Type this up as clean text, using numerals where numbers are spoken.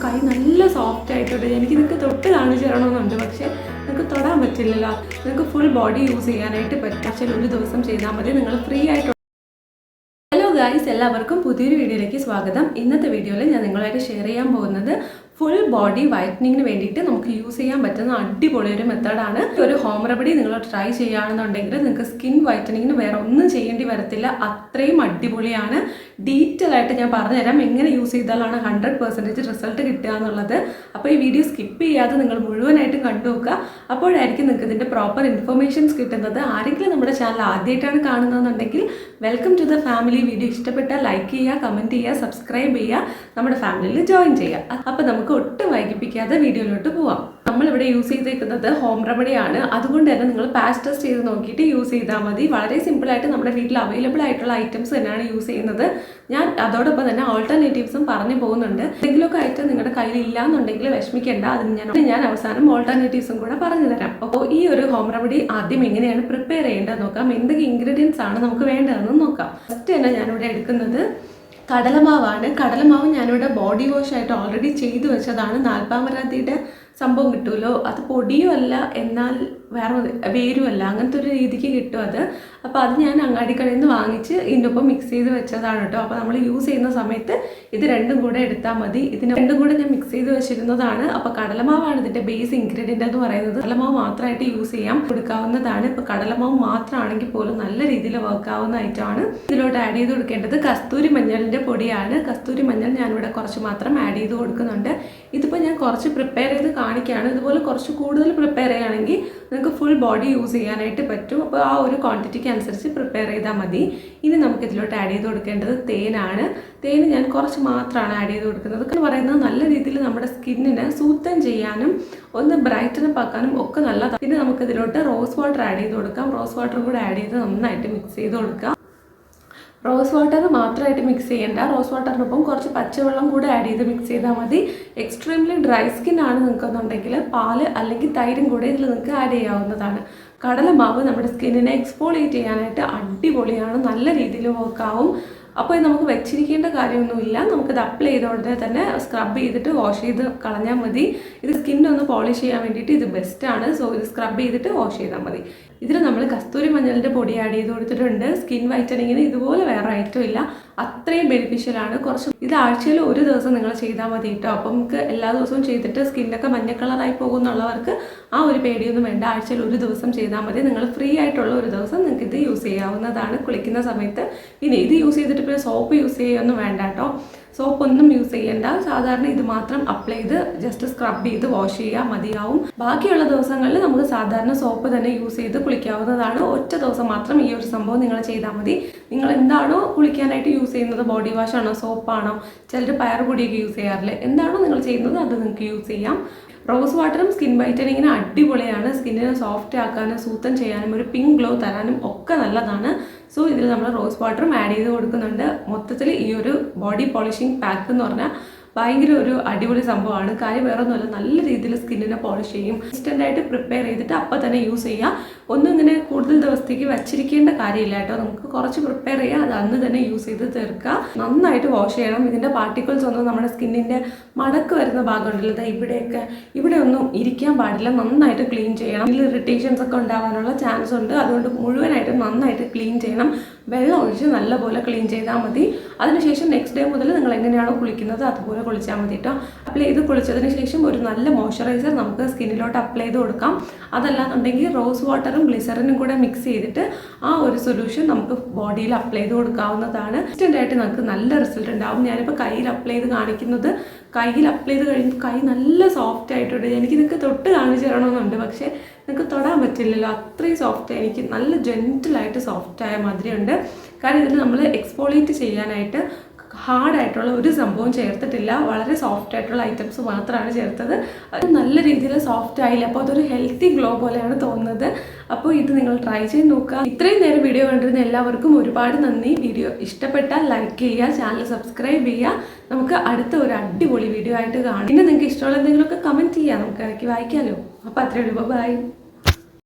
കൈ നല്ല സോഫ്റ്റ് ആയിട്ടുണ്ട്. എനിക്ക് നിങ്ങൾക്ക് തൊട്ട് കാണിച്ചു തരണമെന്നുണ്ട്, പക്ഷേ നിങ്ങൾക്ക് തൊടാൻ പറ്റില്ലല്ലോ. നിങ്ങൾക്ക് ഫുൾ ബോഡി യൂസ് ചെയ്യാനായിട്ട് പറ്റും. പക്ഷേ ഒരു ദിവസം ചെയ്താൽ മതി, നിങ്ങൾ ഫ്രീ ആയിട്ട്. ഹലോ ഗായ്സ്, എല്ലാവർക്കും പുതിയൊരു വീഡിയോയിലേക്ക് സ്വാഗതം. ഇന്നത്തെ വീഡിയോയിൽ ഞാൻ നിങ്ങളായിട്ട് ഷെയർ ചെയ്യാൻ പോകുന്നത് ഫുൾ ബോഡി വൈറ്റനിങ്ങിന് വേണ്ടിയിട്ട് നമുക്ക് യൂസ് ചെയ്യാൻ പറ്റുന്ന അടിപൊളി ഒരു മെത്തേഡാണ്. ഒരു ഹോം റെമഡി നിങ്ങൾ ട്രൈ ചെയ്യുകയാണെന്നുണ്ടെങ്കിൽ നിങ്ങൾക്ക് സ്കിൻ വൈറ്റനിങ്ങിന് വേറെ ഒന്നും ചെയ്യേണ്ടി വരത്തില്ല. അത്രയും അടിപൊളിയാണ്. ഡീറ്റെയിൽ ആയിട്ട് ഞാൻ പറഞ്ഞുതരാം എങ്ങനെ യൂസ് ചെയ്താലാണ് 100% റിസൾട്ട് കിട്ടുക എന്നുള്ളത്. അപ്പോൾ ഈ വീഡിയോ സ്കിപ്പ് ചെയ്യാതെ നിങ്ങൾ മുഴുവനായിട്ടും കണ്ടു നോക്കുക. അപ്പോഴായിരിക്കും നിങ്ങൾക്ക് ഇതിൻ്റെ പ്രോപ്പർ ഇൻഫർമേഷൻസ് കിട്ടുന്നത്. ആരെങ്കിലും നമ്മുടെ ചാനൽ ആദ്യമായിട്ടാണ് കാണുന്നതെന്നുണ്ടെങ്കിൽ welcome to the family. Video ഇഷ്ടപ്പെട്ടാൽ ലൈക്ക് ചെയ്യുക, കമൻറ്റ് ചെയ്യുക, സബ്സ്ക്രൈബ് ചെയ്യുക, നമ്മുടെ ഫാമിലിയിൽ ജോയിൻ ചെയ്യുക. അപ്പോൾ നമുക്ക് ഒട്ടും വൈകിപ്പിക്കാതെ വീഡിയോയിലോട്ട് പോവാം. നമ്മളിവിടെ യൂസ് ചെയ്തേക്കുന്നത് ഹോം റെമഡിയാണ്. അതുകൊണ്ട് തന്നെ നിങ്ങൾ പാച്ച് ടെസ്റ്റ് ചെയ്ത് നോക്കിയിട്ട് യൂസ് ചെയ്താൽ മതി. വളരെ സിമ്പിളായിട്ട് നമ്മുടെ വീട്ടിൽ അവൈലബിൾ ആയിട്ടുള്ള ഐറ്റംസ് തന്നെയാണ് യൂസ് ചെയ്യുന്നത്. ഞാൻ അതോടൊപ്പം തന്നെ ഓൾട്ടർനേറ്റീവ്സും പറഞ്ഞു പോകുന്നുണ്ട്. എന്തെങ്കിലുമൊക്കെ ഐറ്റം നിങ്ങളുടെ കയ്യിൽ ഇല്ല എന്നുണ്ടെങ്കിൽ വിഷമിക്കേണ്ട. അതിന് ഞാൻ അവസാനം ഓൾട്ടർനേറ്റീവ്സും കൂടെ പറഞ്ഞു തരാം. അപ്പോൾ ഈ ഒരു ഹോം റെമഡി ആദ്യം എങ്ങനെയാണ് പ്രിപ്പയർ ചെയ്യേണ്ടത് നോക്കാം. എന്തൊക്കെ ഇൻഗ്രീഡിയൻസ് ആണ് നമുക്ക് വേണ്ടതെന്ന് നോക്കാം. ഫസ്റ്റ് തന്നെ ഞാനിവിടെ എടുക്കുന്നത് കടലമാവാണ്. കടലമാവ് ഞാനിവിടെ ബോഡി വാഷ് ആയിട്ട് ഓൾറെഡി ചെയ്തു വെച്ചതാണ്. നാൽപ്പാമരാതിയുടെ സംഭവം കിട്ടുമല്ലോ, അത് പൊടിയും അല്ല എന്നാൽ വേറെ വേരുമല്ല, അങ്ങനത്തെ ഒരു രീതിക്ക് കിട്ടും അത്. അപ്പോൾ അത് ഞാൻ അങ്ങാടിക്കടയിൽ നിന്ന് വാങ്ങിച്ച് ഇതിനൊപ്പം മിക്സ് ചെയ്ത് വെച്ചതാണ് കേട്ടോ. അപ്പോൾ നമ്മൾ യൂസ് ചെയ്യുന്ന സമയത്ത് ഇത് രണ്ടും കൂടെ എടുത്താൽ മതി. ഇതിന് രണ്ടും കൂടെ ഞാൻ മിക്സ് ചെയ്ത് വെച്ചിരുന്നതാണ്. അപ്പോൾ കടലമാവാണ് ഇതിൻ്റെ ബേസ് ഇൻഗ്രീഡിയൻ്റ് എന്ന് പറയുന്നത്. കടലമാവ് മാത്രമായിട്ട് യൂസ് ചെയ്യാൻ കൊടുക്കാവുന്നതാണ്. ഇപ്പോൾ കടലമാവ് മാത്രമാണെങ്കിൽ പോലും നല്ല രീതിയിൽ വർക്ക് ആവുന്ന ഐറ്റമാണ്. ഇതിലോട്ട് ആഡ് ചെയ്ത് കൊടുക്കേണ്ടത് കസ്തൂരി മഞ്ഞളിൻ്റെ പൊടിയാണ്. കസ്തൂരി മഞ്ഞൾ ഞാനിവിടെ കുറച്ച് മാത്രം ആഡ് ചെയ്ത് കൊടുക്കുന്നുണ്ട്. ഇതിപ്പോൾ ഞാൻ കുറച്ച് പ്രിപ്പയർ ചെയ്ത് കാണിക്കുകയാണ്. ഇതുപോലെ കുറച്ച് കൂടുതൽ പ്രിപ്പയർ ചെയ്യുകയാണെങ്കിൽ നിങ്ങൾക്ക് ഫുൾ ബോഡി യൂസ് ചെയ്യാനായിട്ട് പറ്റും. അപ്പോൾ ആ ഒരു ക്വാണ്ടിറ്റിക്ക് അനുസരിച്ച് പ്രിപ്പയർ ചെയ്താൽ മതി. ഇനി നമുക്ക് ഇതിലോട്ട് ആഡ് ചെയ്ത് കൊടുക്കേണ്ടത് തേനാണ്. തേന് ഞാൻ കുറച്ച് മാത്രമാണ് ആഡ് ചെയ്ത് കൊടുക്കുന്നത്. എന്ന് പറയുന്നത് നല്ല രീതിയിൽ നമ്മുടെ സ്കിന്നിനെ സൂത്തൻ ചെയ്യാനും ഒന്ന് ബ്രൈറ്റനപ്പ് ആക്കാനും ഒക്കെ നല്ലതാണ്. പിന്നെ നമുക്ക് ഇതിലോട്ട് റോസ് വാട്ടർ ആഡ് ചെയ്ത് കൊടുക്കാം. റോസ് വാട്ടർ കൂടെ ആഡ് ചെയ്ത് നന്നായിട്ട് മിക്സ് ചെയ്ത് കൊടുക്കാം. റോസ് വാട്ടർ മാത്രമായിട്ട് മിക്സ് ചെയ്യേണ്ട. റോസ് വാട്ടറിനൊപ്പം കുറച്ച് പച്ചവെള്ളം കൂടെ ആഡ് ചെയ്ത് മിക്സ് ചെയ്താൽ മതി. എക്സ്ട്രീംലി ഡ്രൈ സ്കിൻ ആണ് നിങ്ങൾക്കെന്നുണ്ടെങ്കിൽ പാല് അല്ലെങ്കിൽ തൈരും കൂടെ ഇതിൽ നിങ്ങൾക്ക് ആഡ് ചെയ്യാവുന്നതാണ്. കടലമാവ് നമ്മുടെ സ്കിന്നിനെ എക്സ്ഫോളിയേറ്റ് ചെയ്യാനായിട്ട് അടിപൊളിയാണ്, നല്ല രീതിയിൽ വർക്കാവും. അപ്പോൾ നമുക്ക് വെച്ചിരിക്കേണ്ട കാര്യമൊന്നുമില്ല. നമുക്കിത് അപ്ലൈ ചെയ്ത ഉടനെ തന്നെ സ്ക്രബ് ചെയ്തിട്ട് വാഷ് ചെയ്ത് കളഞ്ഞാൽ മതി. ഇത് സ്കിന്നൊന്ന് പോളിഷ് ചെയ്യാൻ വേണ്ടിയിട്ട് ഇത് ബെസ്റ്റാണ്. സോ ഇത് സ്ക്രബ് ചെയ്തിട്ട് വാഷ് ചെയ്താൽ മതി. ഇതിൽ നമ്മൾ കസ്തൂരി മഞ്ഞളിൻ്റെ പൊടി ആഡ് ചെയ്ത് കൊടുത്തിട്ടുണ്ട്. സ്കിൻ വൈറ്റനിങ്ങിന് ഇതുപോലെ വേറെ ഐറ്റം ഇല്ല, അത്രയും ബെനിഫിഷ്യലാണ്. കുറച്ച് ഇത് ആഴ്ചയിൽ ഒരു ദിവസം നിങ്ങൾ ചെയ്താൽ മതി കേട്ടോ. അപ്പം നമുക്ക് എല്ലാ ദിവസവും ചെയ്തിട്ട് സ്കിന്നൊക്കെ മഞ്ഞ കളറായി പോകുന്നുള്ളവർക്ക് ആ ഒരു പേടിയൊന്നും വേണ്ട. ആഴ്ചയിൽ ഒരു ദിവസം ചെയ്താൽ മതി. നിങ്ങൾ ഫ്രീ ആയിട്ടുള്ള ഒരു ദിവസം നിങ്ങൾക്ക് ഇത് യൂസ് ചെയ്യാവുന്നതാണ് കുളിക്കുന്ന സമയത്ത്. പിന്നെ ഇത് യൂസ് ചെയ്തിട്ട് പിന്നെ സോപ്പ് യൂസ് ചെയ്യുകയൊന്നും വേണ്ട കേട്ടോ. സോപ്പൊന്നും യൂസ് ചെയ്യേണ്ട. സാധാരണ ഇത് മാത്രം അപ്ലൈ ചെയ്ത് ജസ്റ്റ് സ്ക്രബ് ചെയ്ത് വാഷ് ചെയ്യാൻ മതിയാവും. ബാക്കിയുള്ള ദിവസങ്ങളിൽ നമുക്ക് സാധാരണ സോപ്പ് തന്നെ യൂസ് ചെയ്ത് കുളിക്കാവുന്നതാണ്. ഒറ്റ ദിവസം മാത്രം ഈ ഒരു സംഭവം നിങ്ങൾ ചെയ്താൽ മതി. നിങ്ങൾ എന്താണോ കുളിക്കാനായിട്ട് യൂസ് ചെയ്യുന്നത്, ബോഡി വാഷ് ആണോ സോപ്പാണോ, ചിലർ പയറുപൊടിയൊക്കെ യൂസ് ചെയ്യാറില്ല, എന്താണോ നിങ്ങൾ ചെയ്യുന്നത് അത് നിങ്ങൾക്ക് യൂസ് ചെയ്യാം. റോസ് വാട്ടറും സ്കിൻ വൈറ്റനിങ്ങിന് അടിപൊളിയാണ്. സ്കിന്നിനെ സോഫ്റ്റ് ആക്കാനും സൂത്തൻ ചെയ്യാനും ഒരു പിങ്ക് ഗ്ലോ തരാനും ഒക്കെ നല്ലതാണ്. സോ ഇതിൽ നമ്മൾ റോസ് വാട്ടറും ആഡ് ചെയ്ത് കൊടുക്കുന്നുണ്ട്. മൊത്തത്തിൽ ഈ ഒരു ബോഡി പോളിഷിംഗ് പാക്ക് എന്ന് പറഞ്ഞാൽ ഭയങ്കര ഒരു അടിപൊളി സംഭവമാണ്. കാര്യം വേറെ ഒന്നുമല്ല, നല്ല രീതിയിൽ സ്കിന്നിനെ പോളിഷ് ചെയ്യും. ഇൻസ്റ്റൻ്റായിട്ട് പ്രിപ്പയർ ചെയ്തിട്ട് അപ്പം തന്നെ യൂസ് ചെയ്യുക. ഒന്നും ഇങ്ങനെ കൂടുതൽ ദിവസത്തേക്ക് വച്ചിരിക്കേണ്ട കാര്യമില്ല കേട്ടോ. നമുക്ക് കുറച്ച് പ്രിപ്പയർ ചെയ്യുക, അത് അന്ന് തന്നെ യൂസ് ചെയ്ത് തീർക്കുക. നന്നായിട്ട് വാഷ് ചെയ്യണം. ഇതിൻ്റെ പാർട്ടിക്കിൾസ് ഒന്നും നമ്മുടെ സ്കിന്നിൻ്റെ മടക്ക് വരുന്ന ഭാഗമുണ്ടല്ലോ, ഇവിടെയൊക്കെ ഇവിടെ ഒന്നും ഇരിക്കാൻ പാടില്ല. നന്നായിട്ട് ക്ലീൻ ചെയ്യണം. ഇതിൽ ഇറിറ്റേഷൻസ് ഒക്കെ ഉണ്ടാവാനുള്ള ചാൻസ് ഉണ്ട്. അതുകൊണ്ട് മുഴുവനായിട്ട് നന്നായിട്ട് ക്ലീൻ ചെയ്യണം. വെള്ളം ഒഴിച്ച് നല്ലപോലെ ക്ലീൻ ചെയ്താൽ മതി. അതിനുശേഷം നെക്സ്റ്റ് ഡേ മുതൽ നിങ്ങൾ എങ്ങനെയാണോ കുളിക്കുന്നത് അതുപോലെ കുളിച്ചാൽ മതി കേട്ടോ. അപ്ലൈ ചെയ്ത് കുളിച്ചതിന് ശേഷം ഒരു നല്ല മോയ്സ്ചറൈസർ നമുക്ക് സ്കിന്നിലോട്ട് അപ്ലൈ ചെയ്ത് കൊടുക്കാം. അതല്ലാന്നുണ്ടെങ്കിൽ റോസ് വാട്ടറും ഗ്ലിസറിനും കൂടെ മിക്സ് ചെയ്തിട്ട് ആ ഒരു സൊല്യൂഷൻ നമുക്ക് ബോഡിയിൽ അപ്ലൈ ചെയ്ത് കൊടുക്കാവുന്നതാണ്. ഇൻസ്റ്റൻ്റായിട്ട് നമുക്ക് നല്ല റിസൾട്ട് ഉണ്ടാവും. ഞാനിപ്പോൾ കയ്യിൽ അപ്ലൈ ചെയ്ത് കാണിക്കുന്നത്, കയ്യിൽ അപ്ലൈ ചെയ്ത് കഴിയുമ്പോൾ കൈ നല്ല സോഫ്റ്റ് ആയിട്ടുണ്ട്. എനിക്ക് നിങ്ങൾക്ക് തൊട്ട് കാണിച്ചു തരണമെന്നുണ്ട്, പക്ഷേ നിങ്ങൾക്ക് തൊടാൻ പറ്റില്ലല്ലോ, അത്രയും സോഫ്റ്റ്. എനിക്ക് നല്ല ജെൻറ്റിലായിട്ട് സോഫ്റ്റായ മാതിരിയുണ്ട്. കാരണം ഇതിൽ നമ്മൾ എക്സ്ഫോളിയേറ്റ് ചെയ്യാനായിട്ട് ഹാർഡായിട്ടുള്ള ഒരു സംഭവം ചേർത്തിട്ടില്ല. വളരെ സോഫ്റ്റ് ആയിട്ടുള്ള ഐറ്റംസ് മാത്രമാണ് ചേർത്തത്. അത് നല്ല രീതിയിൽ സോഫ്റ്റ് ആയില്ല. അപ്പോൾ അതൊരു ഹെൽത്തി ഗ്ലോ പോലെയാണ് തോന്നുന്നത്. അപ്പോൾ ഇത് നിങ്ങൾ ട്രൈ ചെയ്ത് നോക്കുക. ഇത്രയും നേരം വീഡിയോ കണ്ടിരുന്ന എല്ലാവർക്കും ഒരുപാട് നന്ദി. വീഡിയോ ഇഷ്ടപ്പെട്ടാൽ ലൈക്ക് ചെയ്യുക, ചാനൽ സബ്സ്ക്രൈബ് ചെയ്യുക. നമുക്ക് അടുത്ത ഒരു അടിപൊളി വീഡിയോ ആയിട്ട് കാണാം. പിന്നെ നിങ്ങൾക്ക് ഇഷ്ടമുള്ള എന്തെങ്കിലുമൊക്കെ കമൻറ്റ് ചെയ്യുക, നമുക്ക് ഇടയ്ക്ക് വായിക്കാമല്ലോ. അപ്പോൾ അത്രയേ ഉള്ളൂ. ബൈ.